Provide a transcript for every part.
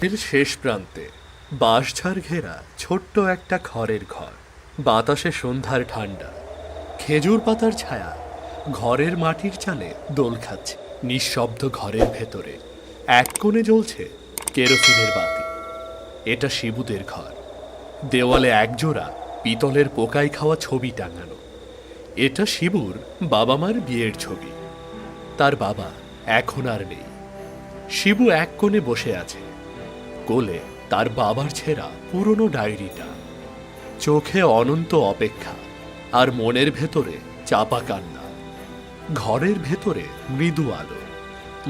এর শেষ প্রান্তে বাঁশঝাড় ঘেরা ছোট্ট একটা খড়ের ঘর। বাতাসে সন্ধ্যার ঠান্ডা, খেজুর পাতার ছায়া ঘরের মাটির চালে দোল খাচ্ছে। নিঃশব্দ ঘরের ভেতরে এক কোণে জ্বলছে কেরোসিনের বাতি। এটা শিবুদের ঘর। দেওয়ালে একজোড়া পিতলের পোকায় খাওয়া ছবি টাঙানো। এটা শিবুর বাবা মার বিয়ের ছবি। তার বাবা এখন আর নেই। শিবু এক কোণে বসে আছে, কোলে তার বাবার ছেঁড়া পুরনো ডায়েরিটা। চোখে অনন্ত অপেক্ষা আর মনের ভেতরে চাপা কান্না। ঘরের ভেতরে মৃদু আলো।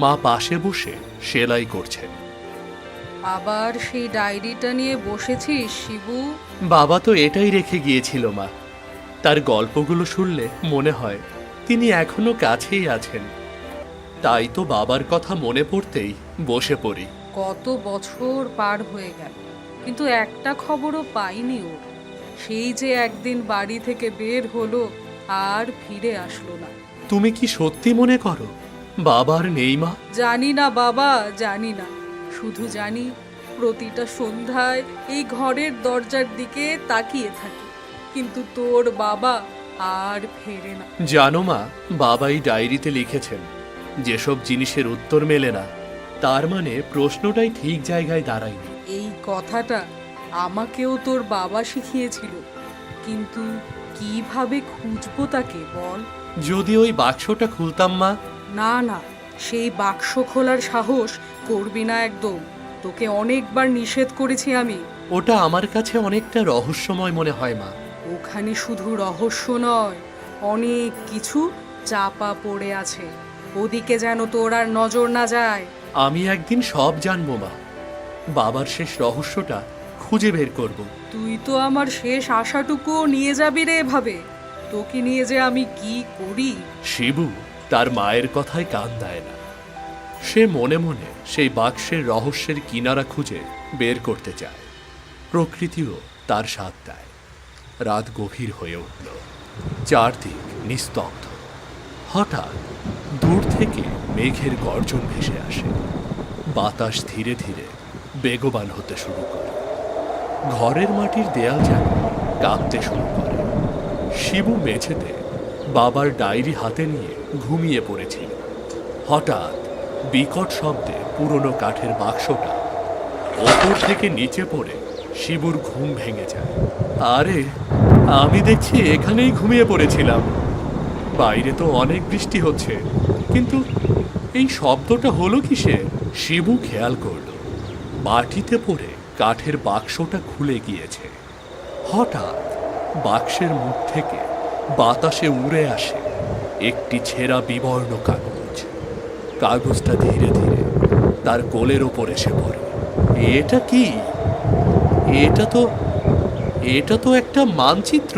মা পাশে বসে সেলাই করছেন। আবার সেই ডায়েরিটা নিয়ে বসেছিস শিবু? বাবা তো এটাই রেখে গিয়েছিল মা। তার গল্পগুলো শুনলে মনে হয় তিনি এখনো কাছেই আছেন। তাই তো বাবার কথা মনে পড়তেই বসে পড়ি। কত বছর পার হয়ে গেল, কিন্তু একটা খবরও পাইনি ওর। সেই যে একদিন বাড়ি থেকে বের হলো আর ফিরে আসলো না। তুমি কি সত্যি মনে করো বাবার নেই মা? জানি না বাবা, জানি না। শুধু জানি প্রতিটা সন্ধ্যায় এই ঘরের দরজার দিকে তাকিয়ে থাকি, কিন্তু তোর বাবা আর ফেরে না। জানো মা, বাবাই ডায়েরিতে লিখেছেন যেসব জিনিসের উত্তর মেলে না, তার মানে প্রশ্নটাই ঠিক জায়গায় দাঁড়ায়নি। এই কথাটা আমাকেও তোর বাবা শিখিয়েছিল, কিন্তু কিভাবে খুঁজবো তাকে বল? যদি ওই বাক্সটা খুলতাম মা। না না, সেই বাক্স খোলার সাহস করবি না একদম। তোকে অনেকবার নিষেধ করেছি আমি। ওটা আমার কাছে অনেকটা রহস্যময় মনে হয় মা। ওখানে শুধু রহস্য নয়, অনেক কিছু চাপা পড়ে আছে। ওদিকে যেন তোর আর নজর না যায়। আমি একদিন সব জানবো মা। বাবার শেষ রহস্যটা খুঁজে বের করব। তুই তো আমার শেষ আশাটুকুও নিয়ে যাবি রে এভাবে। তোকে নিয়ে যে আমি কি করি। শিবু তার মায়ের কথায় কান দেয় না। সে মনে মনে সেই বাক্সের রহস্যের কিনারা খুঁজে বের করতে চায়। প্রকৃতিও তার সাথ দেয়। রাত গভীর হয়ে উঠল, চারদিক নিস্তব্ধ। হঠাৎ দূর থেকে মেঘের গর্জন ভেসে আসে। বাতাস ধীরে ধীরে বেগবান হতে শুরু করে। ঘরের মাটির দেয়াল যেন কাঁপতে শুরু করে। শিবু মেঝেতে বাবার ডায়েরি হাতে নিয়ে ঘুমিয়ে পড়েছিল। হঠাৎ বিকট শব্দে পুরনো কাঠের বাক্সটা ওপর থেকে নিচে পড়ে শিবুর ঘুম ভেঙে যায়। আরে, আমি দেখছি এখানেই ঘুমিয়ে পড়েছিলাম। বাইরে তো অনেক বৃষ্টি হচ্ছে, কিন্তু এই শব্দটা হলো কিসে? শিবু খেয়াল করল মাটিতে পড়ে কাঠের বাক্সটা খুলে গিয়েছে। হঠাৎ বাক্সের মুখ থেকে বাতাসে উড়ে আসে একটি ছেঁড়া বিবর্ণ কাগজ। কাগজটা ধীরে ধীরে তার কোলের ওপর এসে পড়ে। এটা কি? এটা তো একটা মানচিত্র।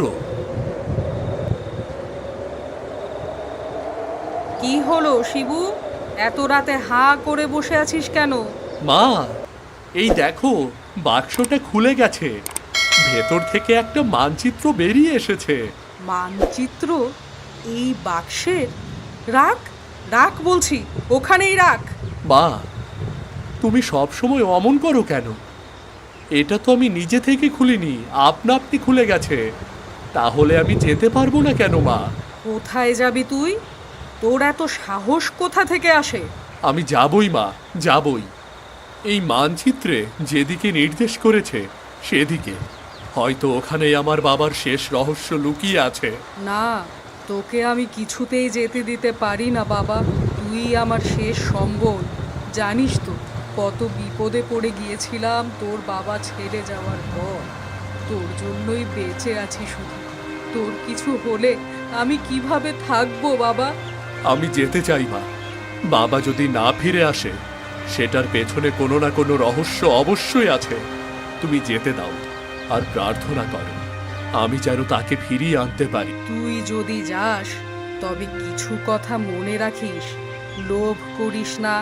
কি হলো শিবু? এত রাতে হাঁ করে বসে আছিস কেন? মা, এই দেখো, বাক্সটা খুলে গেছে। ভেতর থেকে একটা মানচিত্র বেরিয়ে এসেছে। মানচিত্র? এই বাক্সের? রাখ, রাখ বলছি, ওখানেই রাখ। মা, তুমি সব সময় অমন করো কেন? এটা তো আমি নিজে থেকে খুলিনি, আপনা আপনি খুলে গেছে। তাহলে আমি যেতে পারবো না কেন মা? কোথায় যাবি তুই? তোর এত সাহস কোথা থেকে আসে? আমি যাবই মা, যাবই। এই মানচিত্রে যেদিকে নির্দেশ করেছে সেদিকে। হয়তো ওখানেই আমার বাবার শেষ রহস্য লুকিয়ে আছে। না, তোকে আমি কিছুতেই যেতে দিতে পারি না বাবা। তুই আমার শেষ সম্বল। জানিস তো কত বিপদে পড়ে গিয়েছিলাম তোর বাবা ছেড়ে যাওয়ার পর। তোর জন্যই বেঁচে আছি শুধু। তোর কিছু হলে আমি কিভাবে থাকবো বাবা? আমি যেতে চাই মা। বাবা যদি না ফিরে আসে, সেটার পেছনে কোনো না কোনো রহস্য অবশ্যই আছে। তুমি যেতে দাও আর প্রার্থনা করো আমি যেন তাকে ফিরিয়ে আনতে পারি। তুই যদি যাস তবে কিছু কথা মনে রাখিস। লোভ করিস না,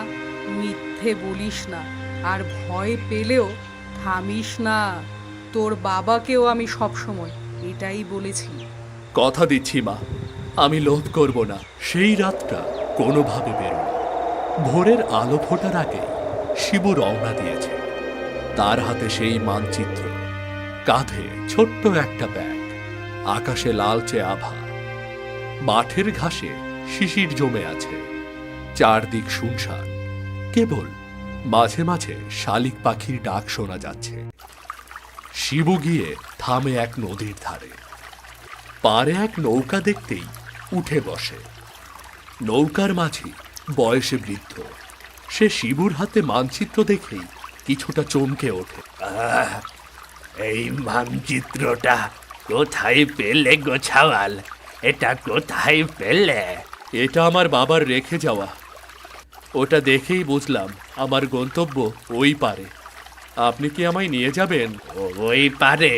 মিথ্যে বলিস না, আর ভয় পেলেও থামিস না। তোর বাবাকেও আমি সবসময় এটাই বলেছি। কথা দিচ্ছি মা, আমি লোভ করব না। সেই রাতটা কোনোভাবে বেরোল। ভোরের আলো ফোটার আগে শিবু রওনা দিয়েছে। তার হাতে সেই মানচিত্র, কাঁধে ছোট্ট একটা ব্যাগ, আকাশে লালচে আভা, মাঠের ঘাসে শিশির জমে আছে, চারদিক শুনশান, কেবল মাঝে মাঝে শালিক পাখির ডাক শোনা যাচ্ছে। শিবু গিয়ে থামে এক নদীর ধারে, পাড়ে এক নৌকা দেখতেই উঠে বসে। নৌকার মাঝি বয়সে বৃদ্ধ, সে শিবুর হাতে মানচিত্র দেখেই কিছুটা চমকে ওঠে। এই মানচিত্রটা কোথায় পেলে গো ছাওয়াল? এটা কোথায় পেলে? এটা আমার বাবার রেখে যাওয়া। ওটা দেখেই বুঝলাম আমার গন্তব্য ওই পারে। আপনি কি আমায় নিয়ে যাবেন? ওই পারে?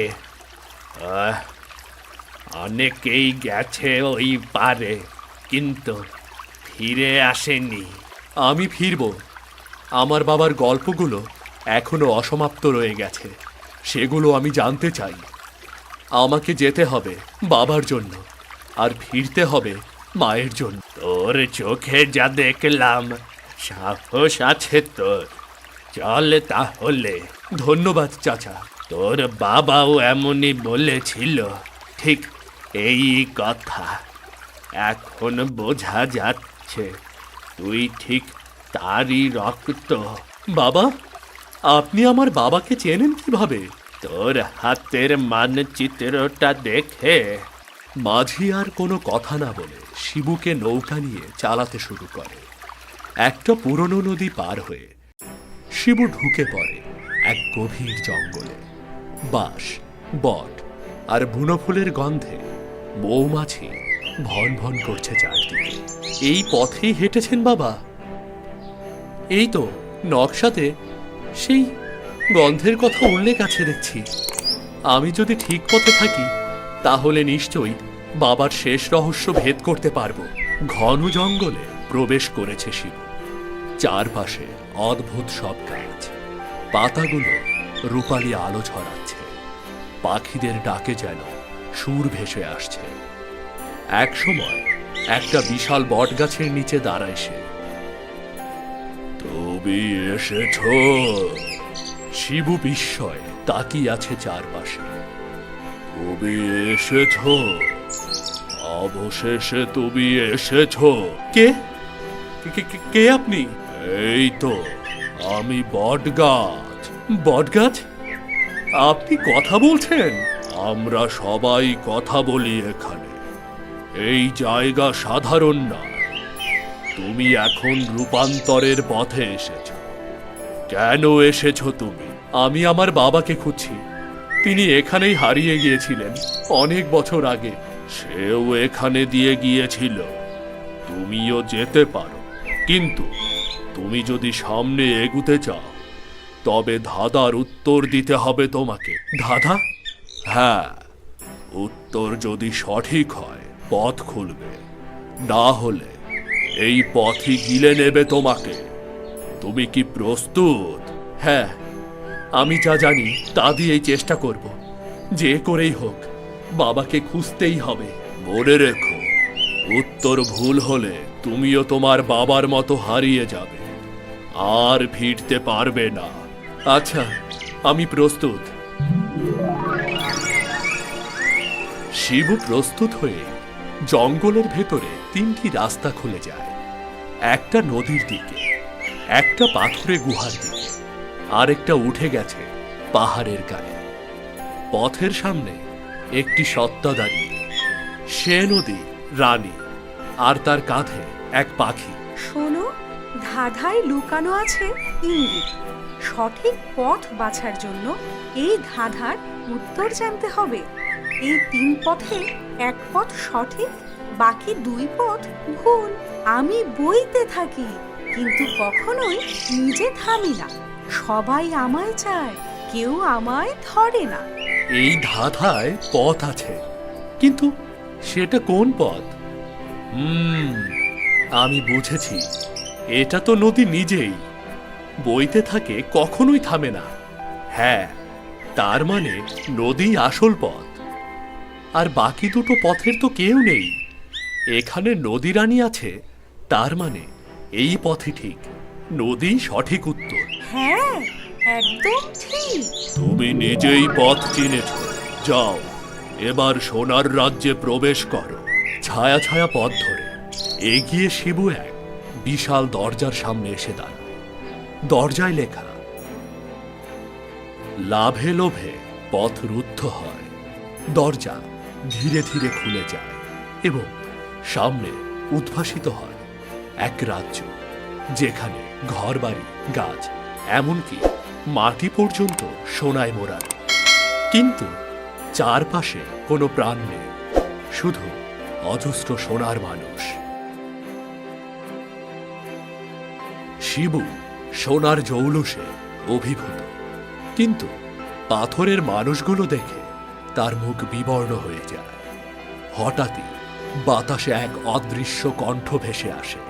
অনেকেই গেছে ওই পারে, কিন্তু ফিরে আসেনি। আমি ফিরব। আমার বাবার গল্পগুলো এখনো অসমাপ্ত রয়ে গেছে, সেগুলো আমি জানতে চাই। আমাকে যেতে হবে বাবার জন্য, আর ফিরতে হবে মায়ের জন্য। তোর চোখে যা দেখলাম, সাহস আছে তোর। চল তাহলে। ধন্যবাদ চাচা। তোর বাবাও এমনই বলেছিল, ঠিক এই কথা। এখন বোঝা যাচ্ছে তুই ঠিক তারই রক্ত। বাবা, আপনি আমার বাবাকে চেনেন কিভাবে? তোর হাতের মানচিত্রটা দেখে। মাঝি আর কোনো কথা না বলে শিবুকে নৌকা নিয়ে চালাতে শুরু করে। একটা পুরনো নদী পার হয়ে শিবু ঢুকে পড়ে এক গভীর জঙ্গলে। বাঁশ, বট আর বুনো ফুলের গন্ধে মৌমাছি ভন ভন করছে চারদিকে। এই পথেই হেঁটেছেন বাবা? এই তো নকশাতে সেই গন্ধের কথা উল্লেখ আছে দেখছি। আমি যদি ঠিক পথে থাকি তাহলে নিশ্চয়ই বাবার শেষ রহস্য ভেদ করতে পারবো। ঘন জঙ্গলে প্রবেশ করেছে শিবু। চারপাশে অদ্ভুত সব গাছ, পাতাগুলো রূপালি আলো ছড়াচ্ছে, পাখিদের ডাকে যেন সুর ভেসে আসছে। এক সময় একটা বিশাল বট গাছের নিচে দাঁড়ায় সে। তুমি এসেছ? শিবু বিস্ময়ে তাকিয়ে আছে চারপাশে। তুমি এসেছ? অবশেষে তুমি এসেছ। কে কে আপনি? এই তো আমি বটগাছ। বটগাছ? আপনি কথা বলছেন? আমরা সবাই কথা বলি এখানে। এই জায়গা সাধারণ না। তুমি এখন রূপান্তরের পথে এসেছ। কেন এসেছ তুমি? আমি আমার বাবাকে খুঁজছি। তিনি এখানেই হারিয়ে গিয়েছিলেন অনেক বছর আগে। সেও এখানে দিয়ে গিয়েছিল। তুমিও যেতে পারো, কিন্তু তুমি যদি সামনে এগুতে চাও তবে ধাঁধার উত্তর দিতে হবে তোমাকে। ধাঁধা? হ্যাঁ, উত্তর যদি সঠিক হয় পথ খুলবে, না হলে এই পথই গিলে নেবে তোমাকে। তুমি কি প্রস্তুত? হ্যাঁ, আমি যা জানি তা দিয়েই চেষ্টা করব। যে করেই হোক বাবাকে খুঁজতেই হবে। মনে রেখো, উত্তর ভুল হলে তুমিও তোমার বাবার মতো হারিয়ে যাবে, আর ফিরতে পারবে না। আচ্ছা, আমি প্রস্তুত। শিবু প্রস্তুত হয়ে জঙ্গলের ভেতরে তিনটি রাস্তা খুলে যায়। একটা নদীর দিকে, একটা পাথুরে গুহার দিকে, আর একটা উঠে গেছে পাহাড়ের গায়ে। পথের সামনে একটি সত্তা দাঁড়িয়ে। সে নদী রানী, আর তার কাঁধে এক পাখি। শোনো, ধাঁধায় লুকানো আছে ইঙ্গিত। সঠিক পথ বাছার জন্য এই ধাঁধার উত্তর জানতে হবে। এই তিন পথে এক পথ সঠিক, বাকি দুই পথ ভুল। আমি বইতে থাকি, কিন্তু কখনোই নিজে থামি না। সবাই আমায় চায়, কেউ আমায় ধরে না। এই ধাঁধায় পথ আছে, কিন্তু সেটা কোন পথ? আমি বুঝেছি। এটা তো নদী নিজেই বইতে থাকে, কখনোই থামে না। হ্যাঁ, তার মানে নদী আসল পথ, আর বাকি দুটো পথের তো কেউ নেই। এখানে নদী রানী আছে, তার মানে এই পথই ঠিক। নদী সঠিক উত্তর। হ্যাঁ, একদম ঠিক। তুমি নিজেই পথ চিনেছ। যাও, এবার সোনার রাজ্যে প্রবেশ করো। ছায়া ছায়া পথ ধরে এগিয়ে শিবু এক বিশাল দরজার সামনে এসে দাঁড়ায়। দরজায় লেখা, লাভে লোভে পথ রুদ্ধ হয়। দরজা ধীরে ধীরে খুলে যায় এবং সামনে উদ্ভাসিত হয় এক রাজ্য, যেখানে ঘরবাড়ি, গাছ, এমনকি মাটি পর্যন্ত সোনায় মোড়ানো। কিন্তু চারপাশে কোনো প্রাণ নেই, শুধু অজস্র সোনার মানুষ। শিবু সোনার জৌলুসে অভিভূত, কিন্তু পাথরের মানুষগুলো দেখে তার মুখ বিবর্ণ হয়ে যায়। হঠাৎই বাতাসে এক অদৃশ্য কণ্ঠ ভেসে আসে।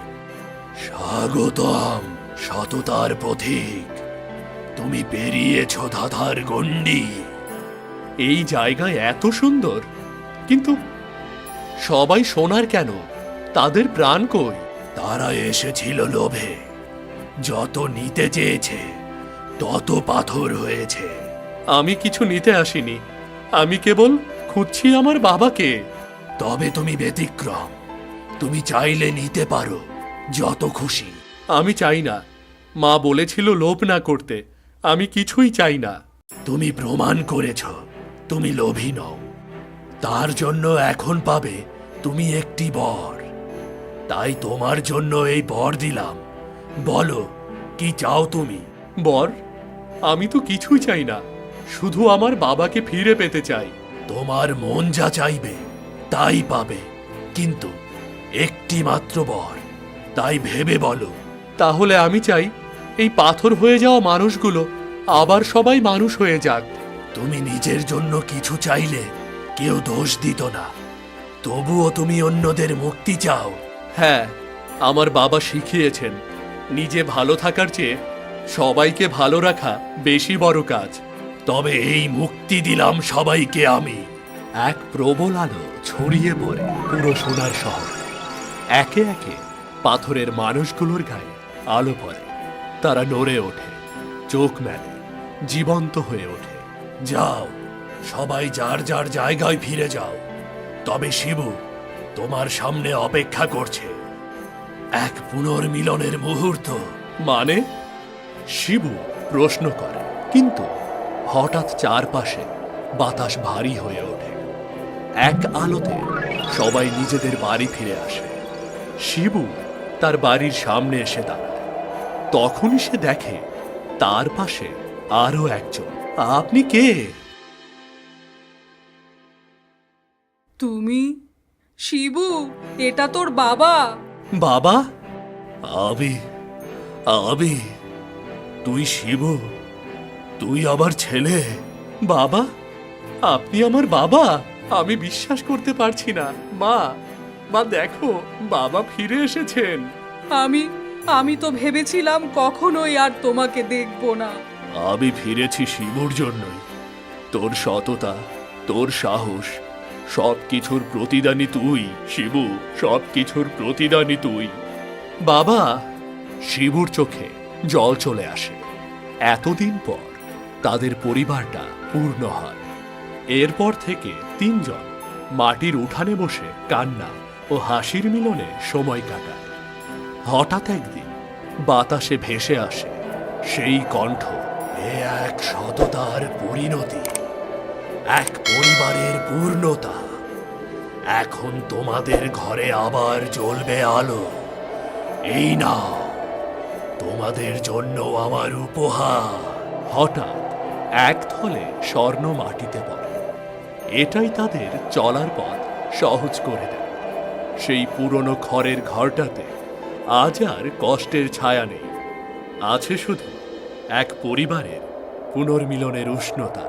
স্বাগতম সততার পথিক, তুমি পেরিয়েছ ধাঁধার গণ্ডি। এই জায়গায় এত সুন্দর, কিন্তু সবাই সোনার কেন? তাদের প্রাণ কই? তারা এসেছিল লোভে, যত নিতে চেয়েছে তত পাথর হয়েছে। আমি কিছু নিতে আসিনি, আমি কেবল খুঁজছি আমার বাবাকে। তবে তুমি ব্যতিক্রম, তুমি চাইলে নিতে পারো যত খুশি। আমি চাই না, মা বলেছিল লোভ না করতে। আমি কিছুই চাই না। তুমি প্রমাণ করেছ তুমি লোভী নও। তার জন্য এখন পাবে তুমি একটি বর। তাই তোমার জন্য এই বর দিলাম। বলো, কি চাও তুমি? বর? আমি তো কিছুই চাই না, শুধু আমার বাবাকে ফিরে পেতে চাই। তোমার মন যা চাইবে তাই পাবে, কিন্তু একটি মাত্র বর। তাই ভেবে বলো। তাহলে আমি চাই এই পাথর হয়ে যাওয়া মানুষগুলো আবার সবাই মানুষ হয়ে যাক। তুমি নিজের জন্য কিছু চাইলে কেউ দোষ দিত না, তবুও তুমি অন্যদের মুক্তি চাও। হ্যাঁ, আমার বাবা শিখিয়েছেন নিজে ভালো থাকার চেয়ে সবাইকে ভালো রাখা বেশি বড় কাজ। তবে এই মুক্তি দিলাম সবাইকে আমি। এক প্রবল আলো ছড়িয়ে পড়ে পুরো সোনার শহর। একে একে পাথরের মানুষগুলোর গায়ে আলো পড়ে। তারা নড়ে ওঠে, চোখ মেলে, জীবন্ত হয়ে ওঠে। যাও, সবাই যার যার জায়গায় ফিরে যাও। তবে শিবু তোমার সামনে অপেক্ষা করছে এক পুনর্মিলনের মুহূর্ত। মানে? শিবু প্রশ্ন করে, কিন্তু হঠাৎ চারপাশে বাতাস ভারী হয়ে ওঠে। এক আলোতে সবাই নিজেদের বাড়ি ফিরে আসে। শিবু তার বাড়ির সামনে এসে দাঁড়ায়। তখনই সে দেখে তার পাশে আরো একজন। আপনি কে? তুমি? শিবু, এটা তোর বাবা? বাবা? আমি আমি তুই শিবু? তুই আমার ছেলে? বাবা, আপনি আমার বাবা? আমি বিশ্বাস করতে পারছি না। মা দেখো, বাবা ফিরে এসেছেন। আমি তো ভেবেছিলাম কখনোই আর তোমাকে দেখব না। আমি ফিরেছি শিবুর জন্যই। তোর সততা, তোর সাহস, সবকিছুর প্রতিদানই তুই শিবু, সবকিছুর প্রতিদানই তুই। বাবা! শিবুর চোখে জল চলে আসে। এতদিন পর তাদের পরিবারটা পূর্ণ হয়। এরপর থেকে তিনজন মাটির উঠানে বসে কান্না ও হাসির মিলনে সময় কাটায়। হঠাৎ একদিন বাতাসে ভেসে আসে সেই কণ্ঠ। এ এক সততার পরিণতি, এক পরিবারের পূর্ণতা। এখন তোমাদের ঘরে আবার জ্বলবে আলো। এই নাও তোমাদের জন্য আমার উপহার। হঠাৎ এক থলে স্বর্ণ মাটিতে পড়ে। এটাই তাদের চলার পথ সহজ করে দেয়। সেই পুরনো খড়ের ঘরটাতে আজ আর কষ্টের ছায়া নেই, আছে শুধু এক পরিবারের পুনর্মিলনের উষ্ণতা।